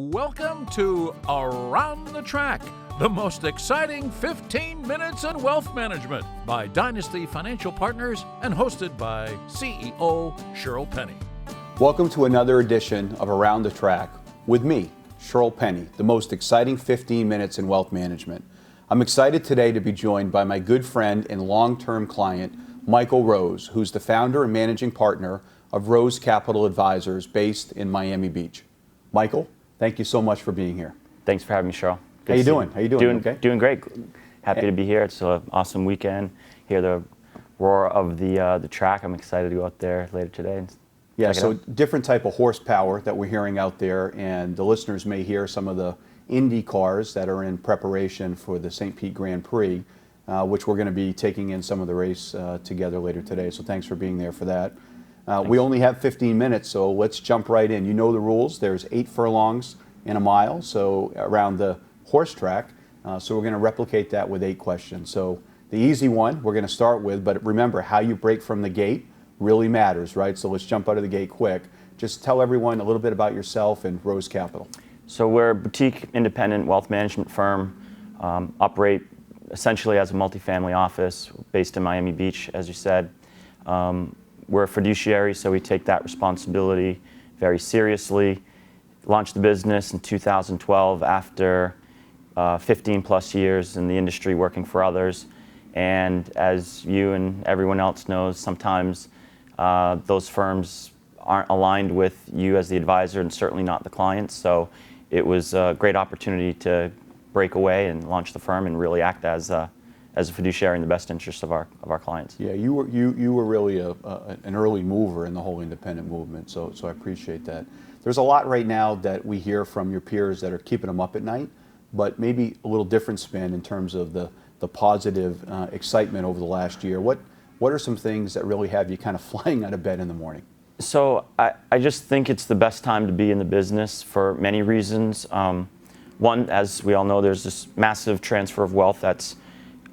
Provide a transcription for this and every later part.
Welcome to Around the Track, the most exciting 15 minutes in wealth management by Dynasty Financial Partners and hosted by CEO Shirl Penney. Welcome to another edition of Around the Track with me, Shirl Penney, the most exciting 15 minutes in wealth management. I'm excited today to be joined by my good friend and long-term client, Michael Rose, who's the founder and managing partner of Rose Capital Advisors based in Miami Beach. Michael, thank you so much for being here. Thanks for having me, Shirl. How you doing? How you doing? Okay? Doing great. Happy to be here. It's an awesome weekend. Hear the roar of the track. I'm excited to go out there later today. And yeah, so different type of horsepower that we're hearing out there, and the listeners may hear some of the Indy cars that are in preparation for the St. Pete Grand Prix, which we're going to be taking in some of the race together later today. So thanks for being there for that. We only have 15 minutes, so let's jump right in. You know the rules. There's 8 furlongs in a mile, so around the horse track. So we're going to replicate that with 8 questions. So the easy one we're going to start with, but remember, how you break from the gate really matters, right? So let's jump out of the gate quick. Just tell everyone a little bit about yourself and Rose Capital. So we're a boutique independent wealth management firm, operate essentially as a multifamily office based in Miami Beach, as you said. We're a fiduciary, so we take that responsibility very seriously. Launched the business in 2012 after 15 plus years in the industry working for others. And as you and everyone else knows, sometimes those firms aren't aligned with you as the advisor and certainly not the clients. So it was a great opportunity to break away and launch the firm and really act as a fiduciary in the best interest of our clients. Yeah, you were really an early mover in the whole independent movement, so I appreciate that. There's a lot right now that we hear from your peers that are keeping them up at night, but maybe a little different spin in terms of the positive excitement over the last year. What are some things that really have you kind of flying out of bed in the morning? So I just think it's the best time to be in the business for many reasons. One, as we all know, there's this massive transfer of wealth that's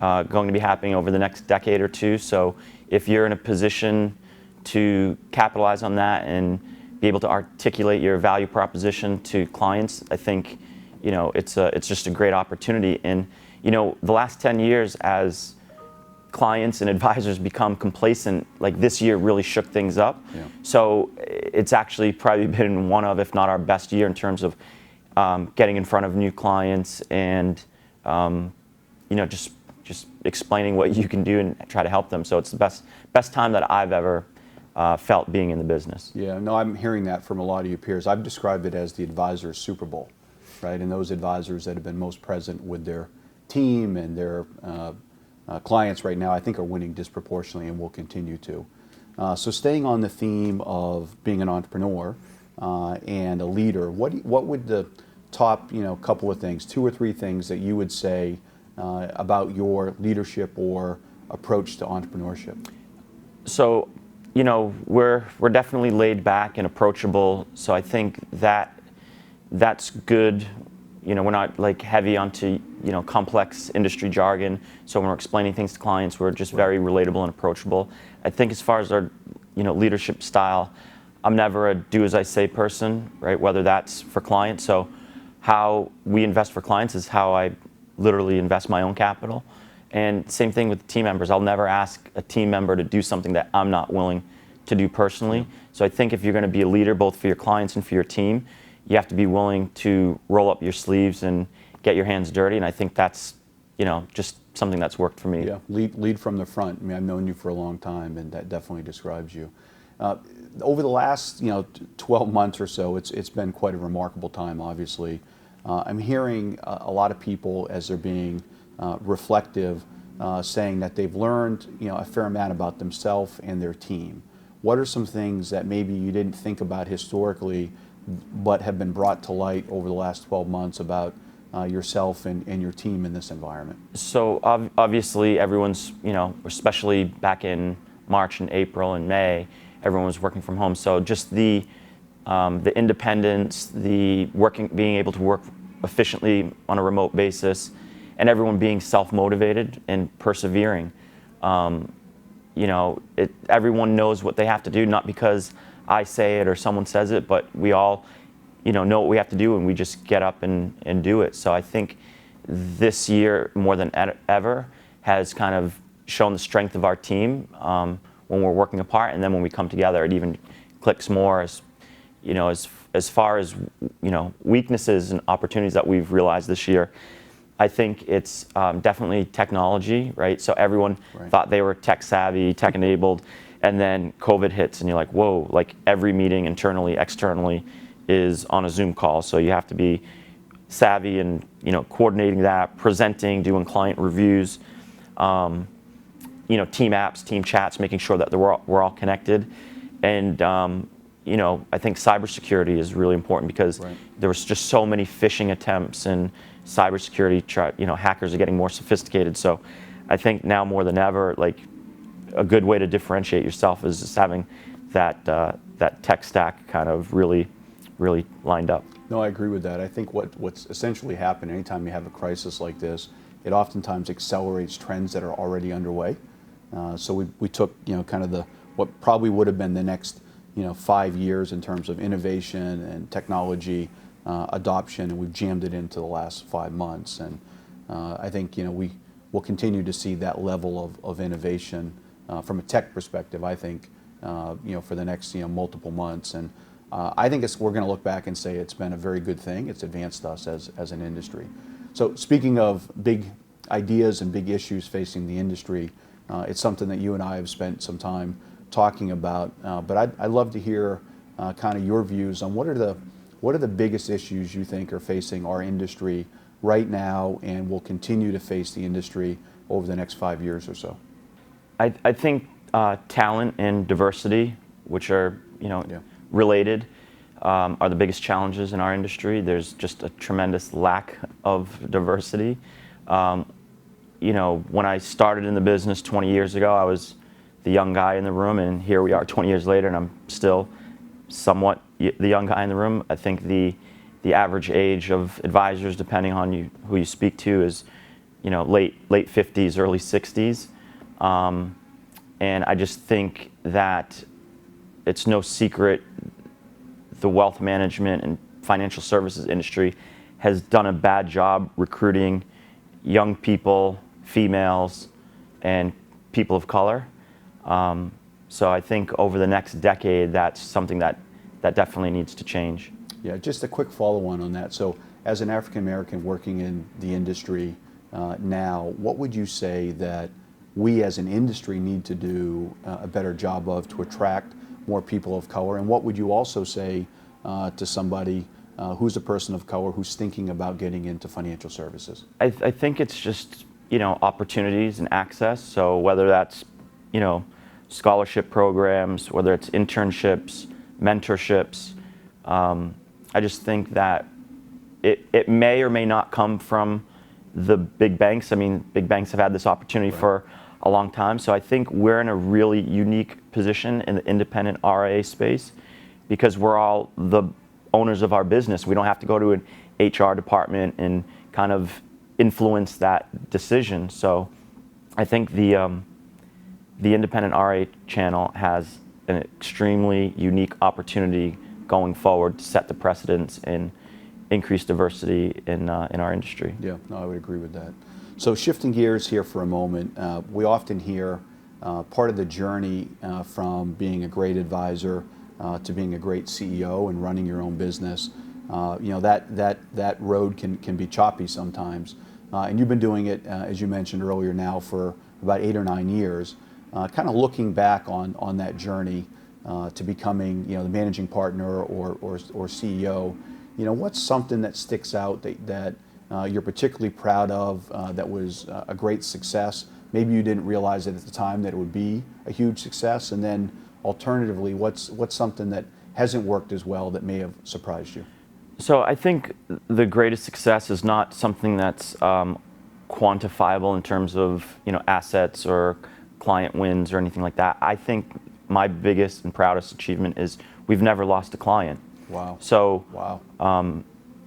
going to be happening over the next decade or two. So if you're in a position to capitalize on that and be able to articulate your value proposition to clients, I think it's just a great opportunity. And the last 10 years, as clients and advisors become complacent, like this year really shook things up. Yeah. So it's actually probably been one of, if not our best year in terms of getting in front of new clients and just explaining what you can do and try to help them. So it's the best time that I've ever felt being in the business. Yeah, no, I'm hearing that from a lot of your peers. I've described it as the advisor's Super Bowl, right? And those advisors that have been most present with their team and their clients right now, I think, are winning disproportionately and will continue to. So staying on the theme of being an entrepreneur and a leader, what would the top couple of things, 2 or 3 things that you would say about your leadership or approach to entrepreneurship? So, we're definitely laid back and approachable. So I think that's good. We're not like heavy onto complex industry jargon. So when we're explaining things to clients, we're just very relatable and approachable. I think as far as our leadership style, I'm never a do as I say person, right? Whether that's for clients. So how we invest for clients is how I literally invest my own capital. And same thing with team members. I'll never ask a team member to do something that I'm not willing to do personally. So I think if you're going to be a leader both for your clients and for your team, you have to be willing to roll up your sleeves and get your hands dirty. And I think that's just something that's worked for me. Yeah, lead from the front. I mean, I've known you for a long time, and that definitely describes you. Over the last 12 months or so, it's been quite a remarkable time, obviously. I'm hearing a lot of people, as they're being reflective, saying that they've learned a fair amount about themselves and their team. What are some things that maybe you didn't think about historically but have been brought to light over the last 12 months about yourself and your team in this environment? So obviously everyone's, especially back in March and April and May, everyone was working from home. So just the independence, being able to work efficiently on a remote basis, and everyone being self-motivated and persevering. Everyone knows what they have to do, not because I say it or someone says it, but we all know what we have to do, and we just get up and do it. So I think this year, more than ever, has kind of shown the strength of our team when we're working apart, and then when we come together, it even clicks more. As far as weaknesses and opportunities that we've realized this year, I think it's definitely technology, right? So everyone thought they were tech savvy, tech enabled, and then COVID hits, and you're like, whoa! Like every meeting internally, externally, is on a Zoom call. So you have to be savvy and coordinating that, presenting, doing client reviews, team apps, team chats, making sure that we're all connected, and I think cybersecurity is really important because there was just so many phishing attempts, and cybersecurity, hackers are getting more sophisticated. So I think now more than ever, like a good way to differentiate yourself is just having that tech stack kind of really lined up. No, I agree with that. I think what's essentially happened anytime you have a crisis like this, it oftentimes accelerates trends that are already underway. So we took kind of what probably would have been the next 5 years in terms of innovation and technology adoption, and we've jammed it into the last 5 months. And I think we will continue to see that level of innovation from a tech perspective. I think for the next multiple months, and I think we're going to look back and say it's been a very good thing. It's advanced us as an industry. So speaking of big ideas and big issues facing the industry, it's something that you and I have spent some time talking about, but I'd love to hear kind of your views on what are the biggest issues you think are facing our industry right now and will continue to face the industry over the next 5 years or so. I think talent and diversity, which are related, are the biggest challenges in our industry. There's just a tremendous lack of diversity. When I started in the business 20 years ago, I was the young guy in the room, and here we are 20 years later, and I'm still somewhat the young guy in the room. I think the average age of advisors, depending on who you speak to, is late 50s, early 60s, and I just think that it's no secret the wealth management and financial services industry has done a bad job recruiting young people, females, and people of color. So I think over the next decade, that's something that definitely needs to change. Yeah, just a quick follow-on on that. So as an African American working in the industry now, what would you say that we as an industry need to do a better job of to attract more people of color? And what would you also say to somebody who's a person of color who's thinking about getting into financial services? I think it's just opportunities and access. So whether that's scholarship programs, whether it's internships, mentorships, I just think that it may or may not come from the big banks. I mean, big banks have had this opportunity for a long time. So I think we're in a really unique position in the independent RIA space because we're all the owners of our business. We don't have to go to an HR department and kind of influence that decision. So I think the independent RIA channel has an extremely unique opportunity going forward to set the precedents and increase diversity in our industry. Yeah, no, I would agree with that. So shifting gears here for a moment, we often hear part of the journey from being a great advisor to being a great CEO and running your own business. That road can be choppy sometimes. And you've been doing it, as you mentioned earlier, now for about 8 or 9 years. Kind of looking back on that journey to becoming, the managing partner or CEO, what's something that sticks out that you're particularly proud of, that was a great success? Maybe you didn't realize it at the time that it would be a huge success, and then alternatively, what's something that hasn't worked as well that may have surprised you? So I think the greatest success is not something that's quantifiable in terms of assets or client wins or anything like that. I think my biggest and proudest achievement is we've never lost a client. Wow. So, wow.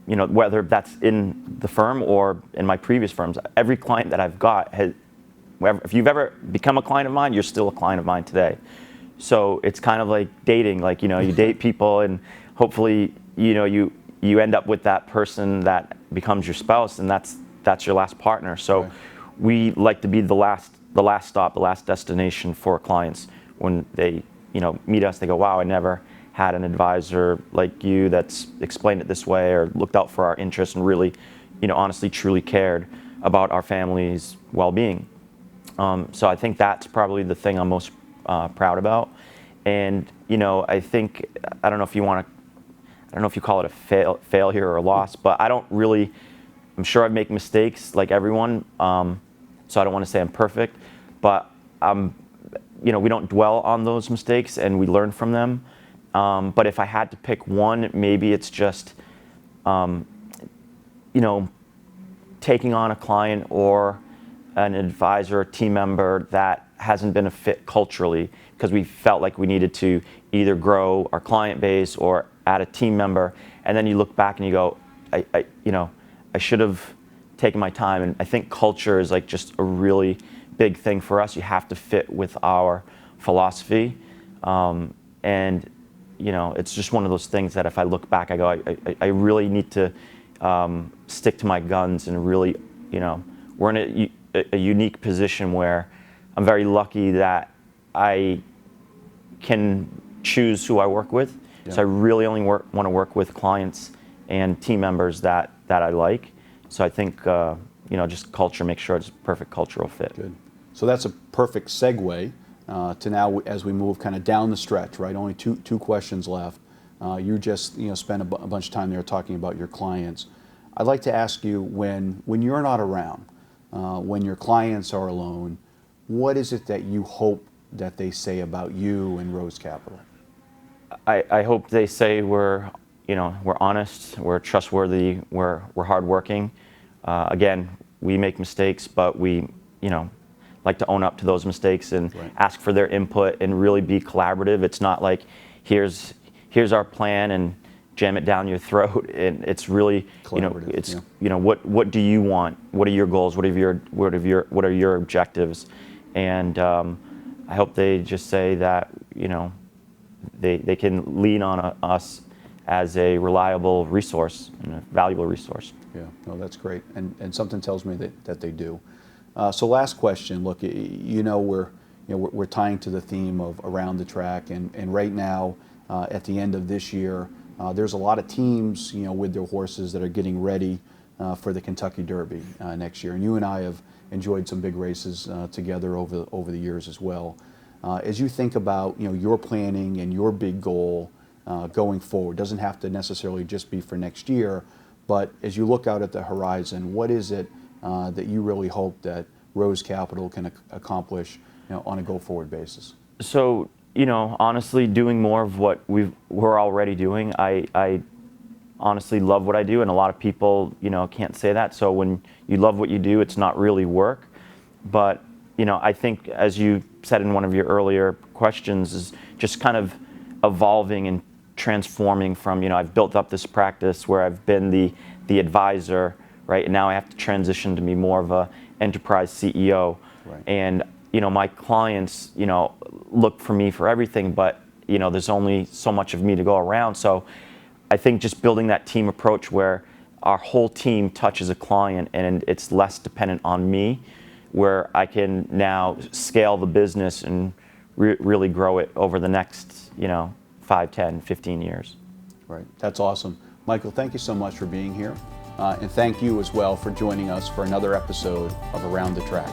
Whether that's in the firm or in my previous firms, every client that I've got has, if you've ever become a client of mine, you're still a client of mine today. So it's kind of like dating, you date people and hopefully, you you end up with that person that becomes your spouse, and that's your last partner. So Right. we like to be the last stop, the last destination for clients. When they meet us, they go, wow, I never had an advisor like you that's explained it this way or looked out for our interests and really, honestly, truly cared about our family's well-being. So I think that's probably the thing I'm most proud about. And I think, I don't know if you call it a failure or a loss, but I'm sure I make mistakes like everyone. So I don't want to say I'm perfect, but we don't dwell on those mistakes and we learn from them. But if I had to pick one, maybe it's just, taking on a client or an advisor or team member that hasn't been a fit culturally, because we felt like we needed to either grow our client base or add a team member. And then you look back and you go, I should have taken my time. And I think culture is like just a really big thing for us. You have to fit with our philosophy. And it's just one of those things that if I look back, I go, I really need to stick to my guns and really, we're in a unique position where I'm very lucky that I can choose who I work with. Yeah. So I really only want to work with clients and team members that I like. So I think, just culture, make sure it's a perfect cultural fit. Good. So that's a perfect segue to now as we move kind of down the stretch, right? Only two questions left. You just spent a bunch of time there talking about your clients. I'd like to ask you, when you're not around, when your clients are alone, what is it that you hope that they say about you and Rose Capital? I hope they say we're honest, we're trustworthy, we're hardworking. Again, we make mistakes, but we like to own up to those mistakes and Right. ask for their input and really be collaborative. It's not like here's our plan and jam it down your throat. And it's really Collaborative, what do you want? What are your goals? What are your objectives? And I hope they just say that they can lean on us as a reliable resource and a valuable resource. Yeah, no, that's great, and something tells me that they do. So last question. Look, we're tying to the theme of around the track, and right now, at the end of this year, there's a lot of teams, with their horses that are getting ready for the Kentucky Derby next year, and you and I have enjoyed some big races together over the years as well. As you think about your planning and your big goal going forward, doesn't have to necessarily just be for next year, but as you look out at the horizon, what is it that you really hope that Rose Capital can accomplish on a go-forward basis? So, honestly, doing more of what we're already doing. I honestly love what I do, and a lot of people, can't say that. So when you love what you do, it's not really work. But, I think, as you said in one of your earlier questions, is just kind of evolving and transforming from, I've built up this practice where I've been the advisor, right? And now I have to transition to be more of a enterprise CEO. Right. And, my clients, look for me for everything, but, there's only so much of me to go around. So I think just building that team approach where our whole team touches a client and it's less dependent on me, where I can now scale the business and really grow it over the next, 5, 10, 15 years. Right. That's awesome. Michael, thank you so much for being here. And thank you as well for joining us for another episode of Around the Track.